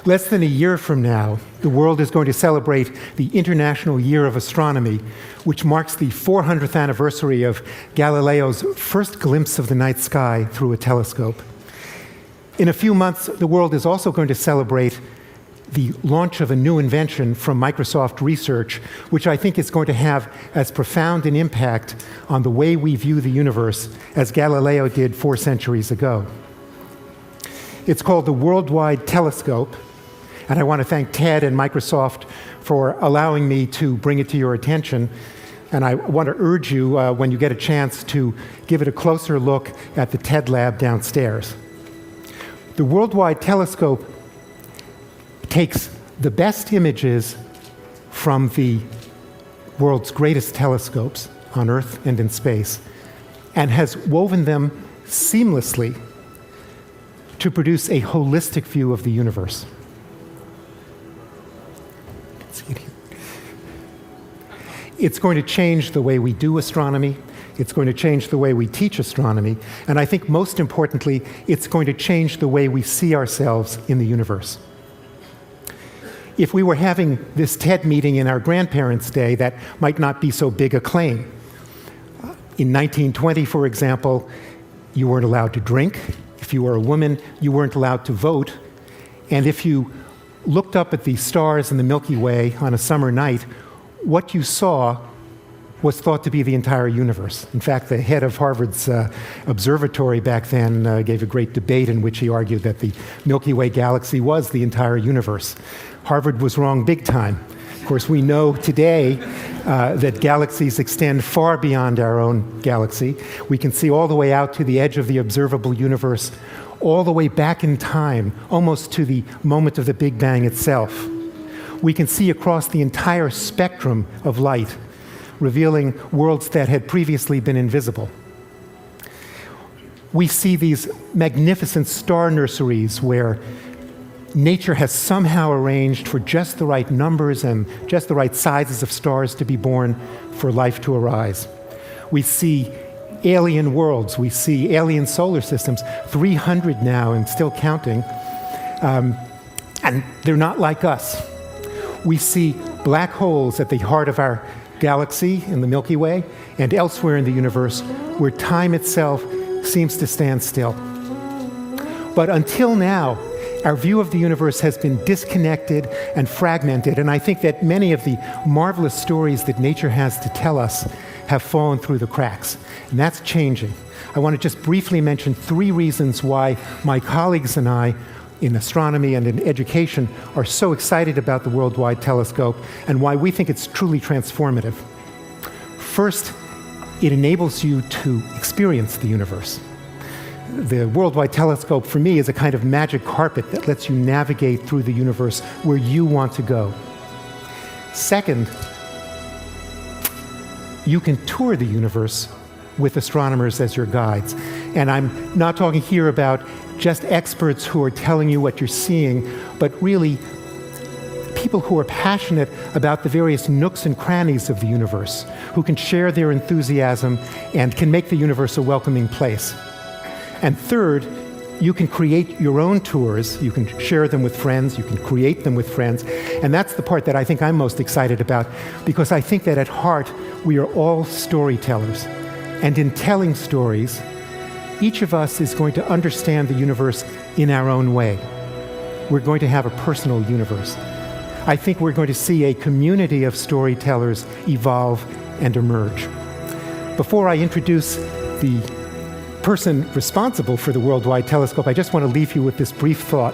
Less than a year from now, the world is going to celebrate the International Year of Astronomy, which marks the 400th anniversary of Galileo's first glimpse of the night sky through a telescope. In a few months, the world is also going to celebrate the launch of a new invention from Microsoft Research, which I think is going to have as profound an impact on the way we view the universe as Galileo did 4 centuries ago. It's called the Worldwide Telescope, and I want to thank Ted and Microsoft for allowing me to bring it to your attention. And I want to urge you, when you get a chance, to give it a closer look at the TED Lab downstairs. The Worldwide Telescope takes the best images from the world's greatest telescopes on Earth and in space and has woven them seamlessly to produce a holistic view of the universe. It's going to change the way we do astronomy. It's going to change the way we teach astronomy. And I think most importantly, it's going to change the way we see ourselves in the universe. If we were having this TED meeting in our grandparents' day, that might not be so big a claim. In 1920, for example, you weren't allowed to drink. If you were a woman, you weren't allowed to vote. And if you looked up at the stars in the Milky Way on a summer night, what you saw was thought to be the entire universe. In fact, the head of Harvard's observatory back then gave a great debate in which he argued that the Milky Way galaxy was the entire universe. Harvard was wrong big time. Of course, we know today that galaxies extend far beyond our own galaxy. We can see all the way out to the edge of the observable universe, all the way back in time, almost to the moment of the Big Bang itself. We can see across the entire spectrum of light, revealing worlds that had previously been invisible. We see these magnificent star nurseries where nature has somehow arranged for just the right numbers and just the right sizes of stars to be born for life to arise. We see alien worlds, we see alien solar systems, 300 now and still counting, and they're not like us. We see black holes at the heart of our galaxy in the Milky Way and elsewhere in the universe where time itself seems to stand still. But until now, our view of the universe has been disconnected and fragmented, and I think that many of the marvelous stories that nature has to tell us have fallen through the cracks, and that's changing. I want to just briefly mention 3 reasons why my colleagues and I in astronomy and in education are so excited about the Worldwide Telescope and why we think it's truly transformative. First, it enables you to experience the universe. The Worldwide Telescope, for me, is a kind of magic carpet that lets you navigate through the universe where you want to go. Second, you can tour the universe with astronomers as your guides. And I'm not talking here about just experts who are telling you what you're seeing, but really people who are passionate about the various nooks and crannies of the universe, who can share their enthusiasm and can make the universe a welcoming place. And third, you can create your own tours. You can share them with friends. You can create them with friends. And that's the part that I think I'm most excited about, because I think that at heart, we are all storytellers. And in telling stories, each of us is going to understand the universe in our own way. We're going to have a personal universe. I think we're going to see a community of storytellers evolve and emerge. Before I introduce the person responsible for the Worldwide Telescope, I just want to leave you with this brief thought.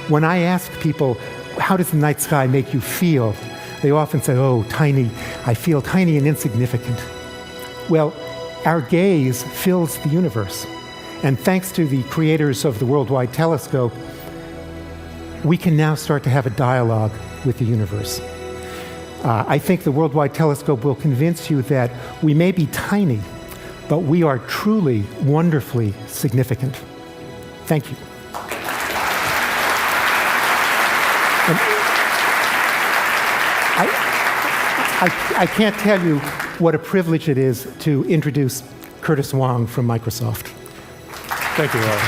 When I ask people, how does the night sky make you feel? They often say, oh, tiny. I feel tiny and insignificant. Well, our gaze fills the universe. And thanks to the creators of the Worldwide Telescope, we can now start to have a dialogue with the universe. I think the Worldwide Telescope will convince you that we may be tiny, but we are truly, wonderfully significant. Thank you. And I can't tell you what a privilege it is to introduce Curtis Wong from Microsoft. Thank you, Rob.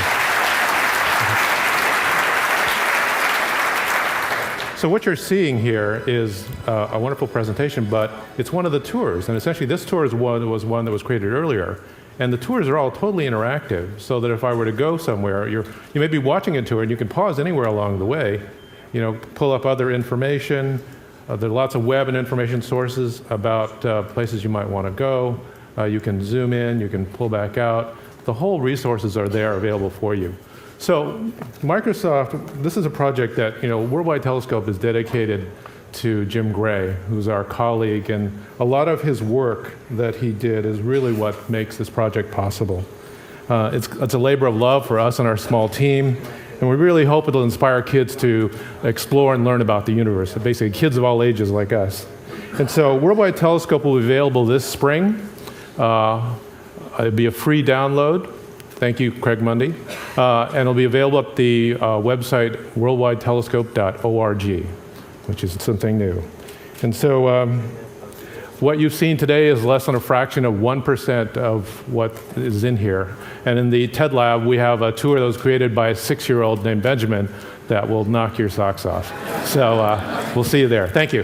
So what you're seeing here is a wonderful presentation, but it's one of the tours. And essentially, this tour was one that was created earlier. And the tours are all totally interactive, so that if I were to go somewhere, you may be watching a tour, and you can pause anywhere along the way, pull up other information. There are lots of web and information sources about places you might want to go. You can zoom in, you can pull back out. The whole resources are there available for you. So Microsoft, this is a project that, Worldwide Telescope is dedicated to Jim Gray, who's our colleague, and a lot of his work that he did is really what makes this project possible. It's a labor of love for us and our small team, and we really hope it'll inspire kids to explore and learn about the universe, basically kids of all ages like us. And so Worldwide Telescope will be available this spring. It'll be a free download. Thank you, Craig Mundy. And it'll be available at the website worldwidetelescope.org, which is something new. And so what you've seen today is less than a fraction of 1% of what is in here. And in the TED Lab, we have a tour that was created by a 6-year-old named Benjamin that will knock your socks off. So we'll see you there. Thank you.